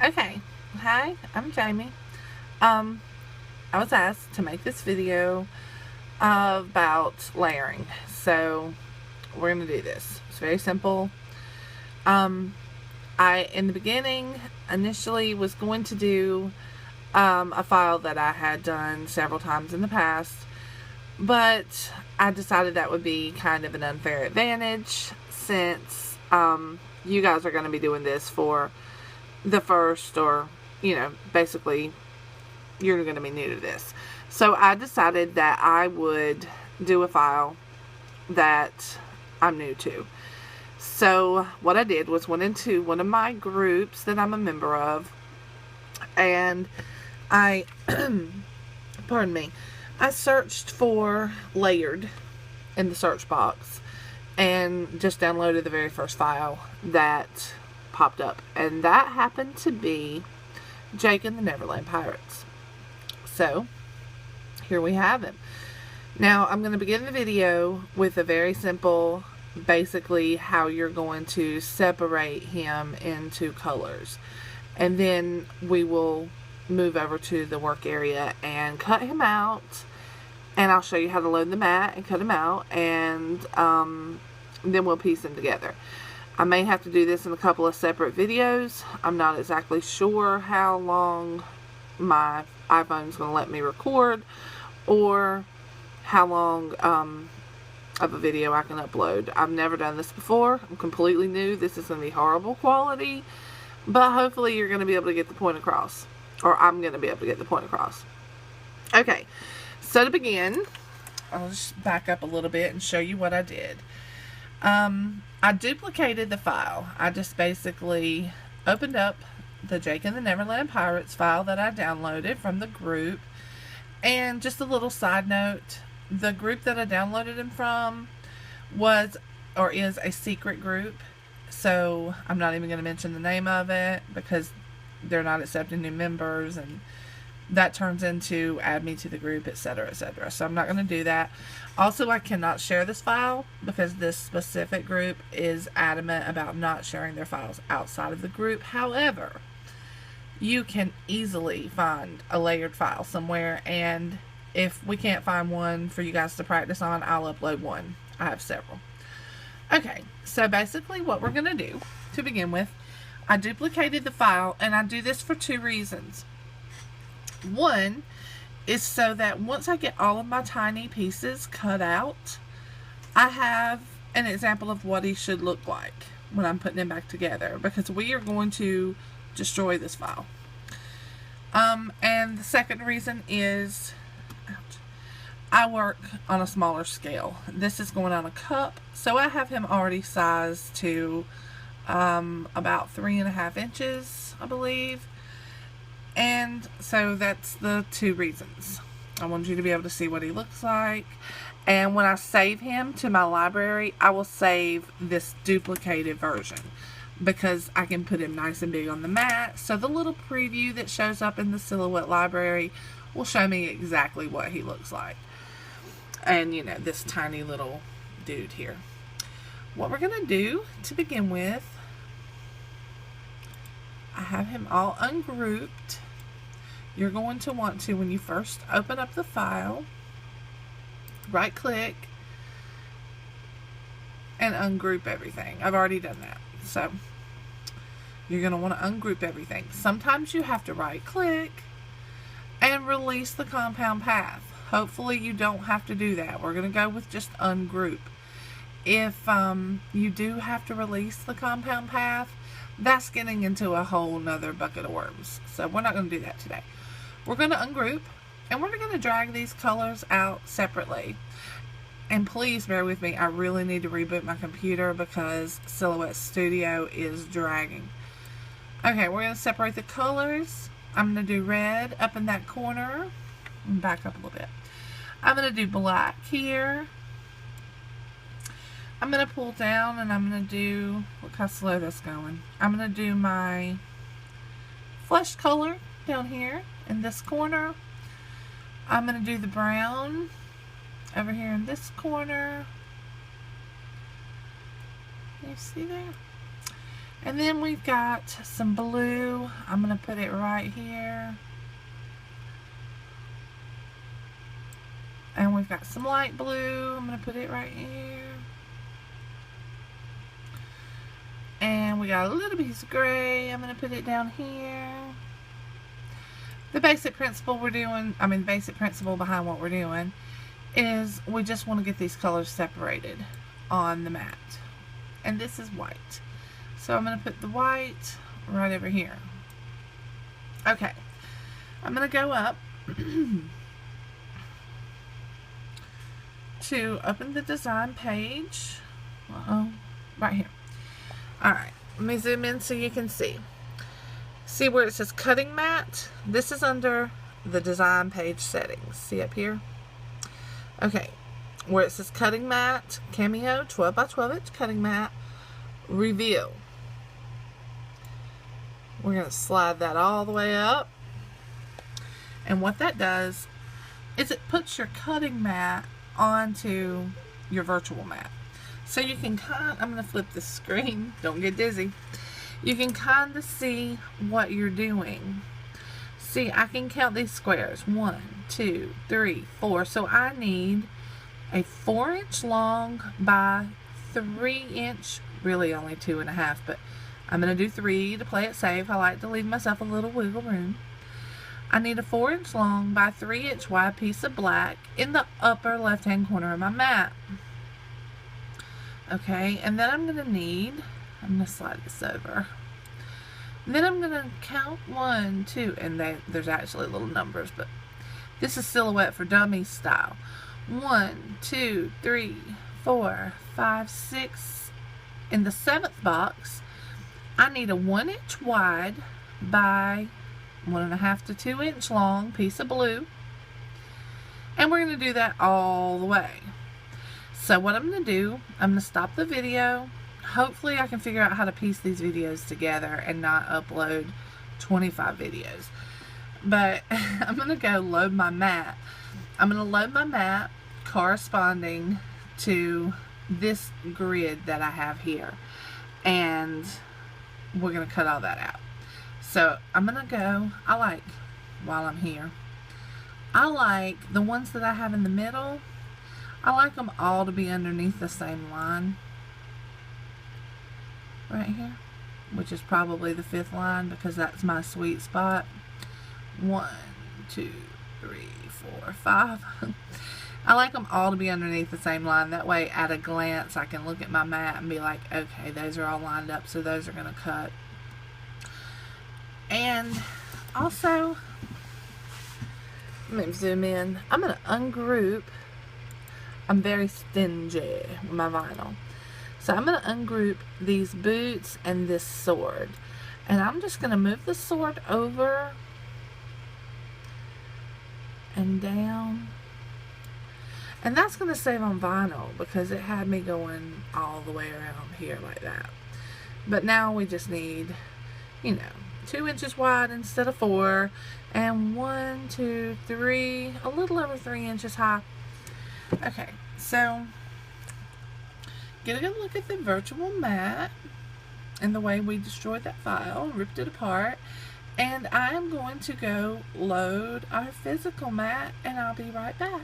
Okay, hi, I'm Jamie. Um, I was asked to make this video about layering, so we're gonna do this. It's very simple. Um, in the beginning, initially was going to do a file that I had done several times in the past, but I decided that would be kind of an unfair advantage since you guys are going to be doing this for the first, or basically you're going to be new to this. So I decided that I would do a file that I'm new to. So what I did was went into one of my groups that I'm a member of, and I pardon me, I searched for layered in the search box and just downloaded the very first file that popped up, and that happened to be Jake and the Neverland Pirates. So here we have him. Now I'm going to begin the video with a very simple, basically how you're going to separate him into colors, and then we will move over to the work area and cut him out, and I'll show you how to load the mat and cut him out, and then we'll piece them together. I may have to do this in a couple of separate videos. I'm not exactly sure how long my iPhone's going to let me record, or how long of a video I can upload. I've never done this before. I'm completely new. This is going to be horrible quality, but hopefully you're going to be able to get the point across, or I'm going to be able to get the point across. Okay, so to begin, I'll just back up a little bit and show you what I did. I duplicated the file. I just basically opened up the Jake and the Neverland Pirates file that I downloaded from the group. And just a little side note, the group that I downloaded them from was, or is, a secret group. So I'm not even going to mention the name of it because they're not accepting new members, and that turns into add me to the group, etc., etc. So I'm not going to do that. Also, I cannot share this file because this specific group is adamant about not sharing their files outside of the group. However, you can easily find a layered file somewhere, and if we can't find one for you guys to practice on, I'll upload one. I have several. Okay, so basically what we're going to do to begin with, I duplicated the file, and I do this for two reasons. One is so that once I get all of my tiny pieces cut out, I have an example of what he should look like when I'm putting him back together, because we are going to destroy this file. And the second reason is, I work on a smaller scale. This is going on a cup, so I have him already sized to about 3.5 inches, I believe. And so that's the two reasons. I want you to be able to see what he looks like. And when I save him to my library, I will save this duplicated version, because I can put him nice and big on the mat. So the little preview that shows up in the silhouette library will show me exactly what he looks like. And this tiny little dude here. What we're going to do to begin with, I have him all ungrouped. You're going to want to, when you first open up the file, right click and ungroup everything. I've already done that. So you're going to want to ungroup everything. Sometimes you have to right click and release the compound path. Hopefully you don't have to do that. We're going to go with just ungroup. If you do have to release the compound path, that's getting into a whole nother bucket of worms. So we're not going to do that today. We're going to ungroup, and we're going to drag these colors out separately. And please bear with me. I really need to reboot my computer because Silhouette Studio is dragging. Okay, we're going to separate the colors. I'm going to do red up in that corner. Back up a little bit. I'm going to do black here. I'm going to pull down, and I'm going to do, look how slow that's going. I'm going to do my flesh color down here in this corner. I'm going to do the brown over here in this corner. You see there? And then we've got some blue. I'm going to put it right here. And we've got some light blue. I'm going to put it right here. And we got a little piece of gray. I'm going to put it down here. The basic principle basic principle behind what we're doing is we just want to get these colors separated on the mat. And this is white. So I'm going to put the white right over here. Okay. I'm going to go up to open the design page. Right here. Alright. Let me zoom in so you can see. See where it says cutting mat? This is under the design page settings. See up here? Okay. Where it says cutting mat, cameo, 12 by 12 inch cutting mat, reveal. We're going to slide that all the way up. And what that does is it puts your cutting mat onto your virtual mat. So you can I'm going to flip the screen. Don't get dizzy. You can kind of see what you're doing. See, I can count these squares. 1, 2, 3, 4. So I need a 4-inch long by 3-inch, really only 2.5, but I'm going to do 3 to play it safe. I like to leave myself a little wiggle room. I need a 4-inch long by 3-inch wide piece of black in the upper left-hand corner of my mat. Okay, and then I'm going to slide this over. Then I'm going to count 1, 2, and there's actually little numbers, but this is silhouette for dummies style. 1, 2, 3, 4, 5, 6. In the 7th box, I need a 1-inch wide by 1.5 to 2-inch long piece of blue. And we're going to do that all the way. So what I'm going to do, I'm going to stop the video. Hopefully I can figure out how to piece these videos together and not upload 25 videos. But I'm going to go load my mat. I'm going to load my mat corresponding to this grid that I have here. And we're going to cut all that out. So I'm going to go, while I'm here, I like the ones that I have in the middle. I like them all to be underneath the same line. Right here. Which is probably the 5th line because that's my sweet spot. 1, 2, 3, 4, 5. I like them all to be underneath the same line. That way, at a glance, I can look at my mat and be like, okay, those are all lined up, so those are going to cut. And also, let me zoom in. I'm going to ungroup. I'm very stingy with my vinyl. So I'm going to ungroup these boots and this sword. And I'm just going to move the sword over and down. And that's going to save on vinyl because it had me going all the way around here like that. But now we just need, 2 inches wide instead of 4. And 1, 2, 3, a little over 3 inches high. Okay, so get a good look at the virtual mat and the way we destroyed that file, ripped it apart. And I am going to go load our physical mat and I'll be right back.